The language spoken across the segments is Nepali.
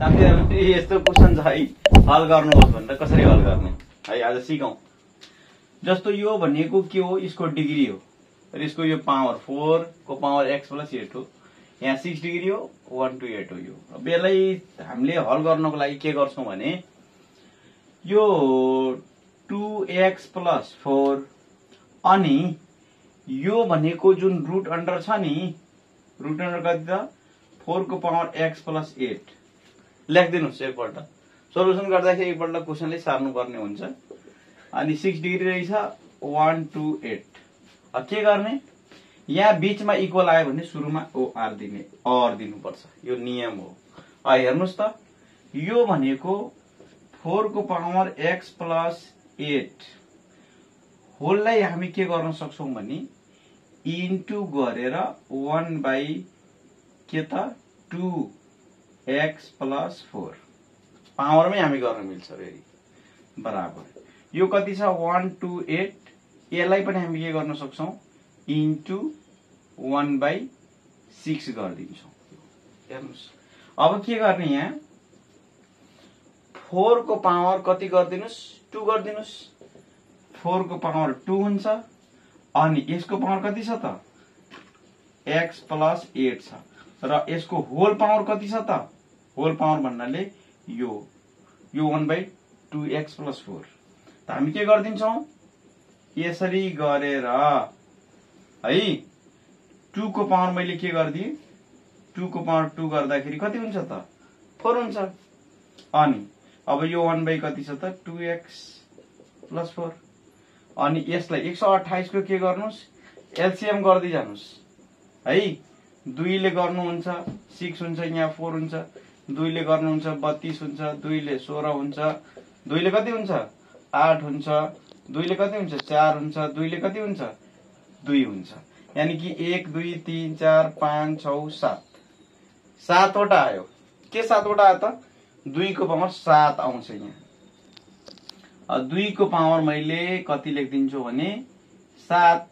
साथीहरु यस्तो क्वेशन छ है, हल गर्नुहोस् भनेर कसरी हल गर्ने है आज सिकौं। जस्तो यो भनेको के हो, यसको डिग्री हो र यसको यो पावर 4 को पावर x + 8 हो। यहाँ 6 डिग्री हो, 1 to 8 हो यो। अब यसलाई हामीले हल गर्नको लागि के गर्छौं भने यो 2x + 4 अनि यो भनेको जुन रुट अन्डर छ नि, रुट अन्डर कति त 4 को पावर x + 8 लेख्दिनुस् एकपल्ट। सोलुसन गर्दाखेरि एकपल्ट क्वेशनले सार्नु पर्ने हुन्छ। अनि 6 डिग्री रहेछ, 1 to 8। अब के गर्ने, यहाँ बीचमा इक्वल आयो भने सुरुमा OR दिने, OR दिनुपर्छ, यो नियम हो। हेर्नुस् त, यो भनेको 4 को पावर x + 8 होललाई हामी के गर्न सक्छौं भने इन्टु गरेर 1 by के त 2x + 4 पावरमै हामी गर्न मिल्छ फेरि बराबर। यो कति छ 1 to 8, यसलाई पनि हामी के गर्न सक्छौं इन्टु 1/6 गरिदिन्छौं। हेर्नुस् अब के गर्ने, यहाँ 4 को पावर कति गरिदिनुस् 2 गरिदिनुस्। 4 को पावर 2 हुन्छ अनि यसको पावर कति छ त x + 8 छ र यसको होल पावर कति छ त, होल पावर भन्नाले यो 1/2x + 4। त हामी के गर्दिन्छौं यसरी गरेर है 2 को पावर मैले के गर्दिए 2 को पावर 2 गर्दाखेरि कति हुन्छ त 4 हुन्छ। अनि अब यो 1 कति छ त 2x + 4 अनि यसलाई 128 को के गर्नुस् एलसीएम गर्दै जानुस् है। 2 ले गर्नुहुन्छ 6 हुन्छ, यहाँ 4 हुन्छ, 2 ले गर्नुहुन्छ 32 हुन्छ, 2 ले 16 हुन्छ, 2 ले कति हुन्छ 8 हुन्छ, 2 ले कति हुन्छ 4 हुन्छ, 2 ले कति हुन्छ 2 हुन्छ। यानी कि 1 2 3 4 5 6 7 7 वटा आयो। के 7 वटा आयो त 2 को पावर 7 आउँछ। यहाँ 2 को पावर मैले कति लेख्दिन्छु भने 7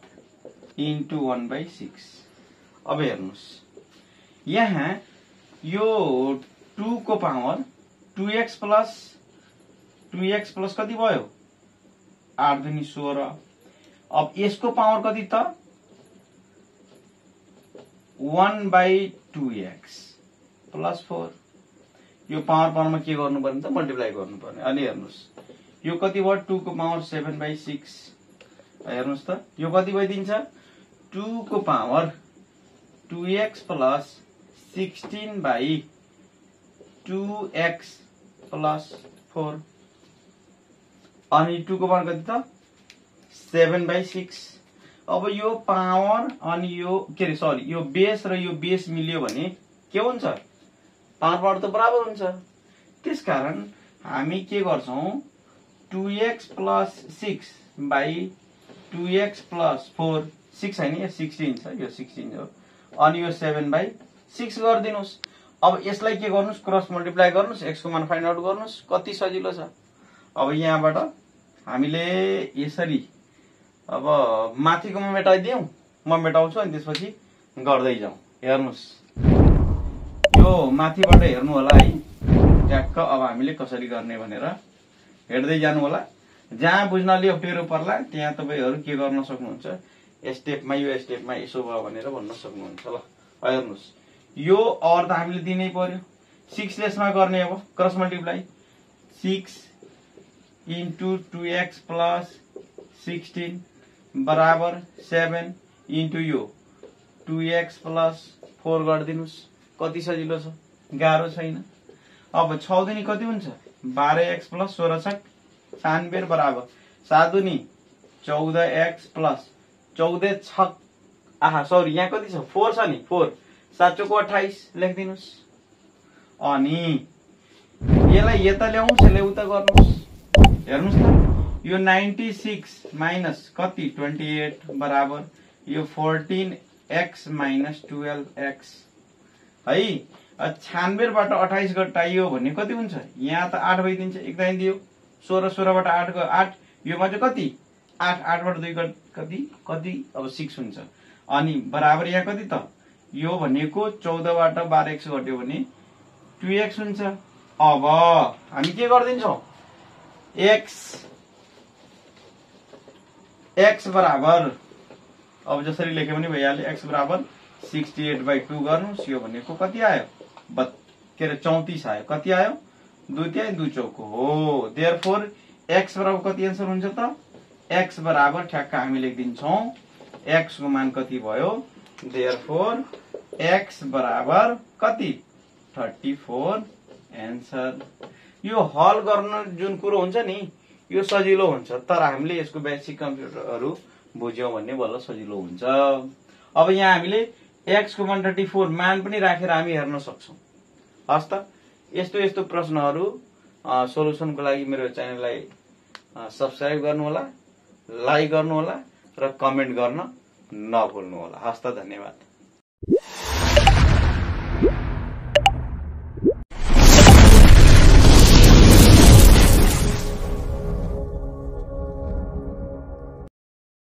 * 1/6। अब हेर्नुस् यहाँ यो 2 को पावर 2x प्लस कति भयो 8 दूनी 16। अब यसको पावर कति त 1/2x + 4। यो पावरमा के गर्नु पर्ने त मल्टिप्लाई गर्नु पर्ने। अनि हेर्नुस् यो कति भयो 2 को पावर 7/6। हेर्नुस् त यो कति भइदिन्छ 2 को पावर 2x + 16/2x + 4 अनि 2 को पावर कति त 7/6। अब यो पावर अनि यो के रे सरी यो बेस र यो बेस मिल्यो भने के हुन्छ पावर त बराबर हुन्छ। त्यसकारण हामी के गर्छौं 2x + 6/2x + 4 6 हैन यो 16 छ, यो 16 हो अनि यो 7/6 गरिदिनुस्। अब यसलाई के गर्नुस् क्रस मल्टिप्लाई गर्नुस्, x को मान फाइन्ड आउट गर्नुस्, कति सजिलो छ। अब यहाँबाट हामीले यसरी अब माथिकोमा मेटाइदियौं, म मेटाउँछु अनि त्यसपछि गर्दै जाउँ। हेर्नुस् यो माथिबाट हेर्नु होला है ट्याक्क। अब हामीले कसरी गर्ने भनेर हेर्दै जानु होला। जहाँ बुझ्नले अप्ठ्यारो पर्ला त्यहाँ तपाईहरु के गर्न सक्नुहुन्छ स्टेपमा यो स्टेपमा यसो भयो भनेर भन्न सक्नुहुन्छ। ल हेर्नुस् यो और त हामीले दिनै पर्यो 6 लेसमा गर्ने। अब क्रस मल्टिप्लाई 6 * 2x + 16 बराबर 7 * यो 2x + 4 गरिदिनुस्। कति सजिलो छ, गाह्रो छैन। अब 6 दुनी कति हुन्छ 12x + 16 96 बराबर 7 दुनी 14x + 14 6 आहा सरी यहाँ कति छ 4 छ नि 4 7 चौको 28 लेख्दिनुस्। अनि यसलाई यता ल्याउनुस् यसलाई उता गर्नुस्। हेर्नुस् त यो 96 माइनस कति 28 बराबर यो 14x - 12x है। 96 बाट 28 घटाइयो भने कति हुन्छ यहाँ त 8 भइदिन्छ, एक दाइन दियो 16 16 बाट 8 गयो 8 यो मा चाहिँ कति 8 8 बाट 2 कति कति अब 6 हुन्छ। अनि बराबर यहाँ कति त यो भनेको 14 बाट 12x घट्यो भने 2x हुन्छ। अब हामी के गरिदिन्छौँ, x बराबर अब जसरी लेख्यो भने भइहाल्यो, x बराबर 68/2 गर्नुहोस्। यो भनेको कति आयो, 34 आयो। कति आयो, 2 तिहाई 2 चौको हो। देयरफोर x बराबर कति एन्सर हुन्छ त, x बराबर ठ्याक्क हामी लेखिदिन्छौँ, x को मान कति भयो, देयरफोर x बराबर कति 34 एन्सर। यो हल गर्न जुन कुरो हुन्छ नि यो सजिलो हुन्छ, तर हामीले यसको बेसिक कम्प्युटरहरू बुझ्यौं भने बल्ल सजिलो हुन्छ। अब यहाँ हामीले x को मान 34 मान पनि राखेर हामी हेर्न सक्छौं। हस् त, यस्तो यस्तो प्रश्नहरू सोलुसनको लागि मेरो च्यानललाई सब्स्क्राइब गर्नुहोला, लाइक गर्नुहोला र कमेन्ट गर्न नभुल्नुहोला। हस् त, धन्यवाद।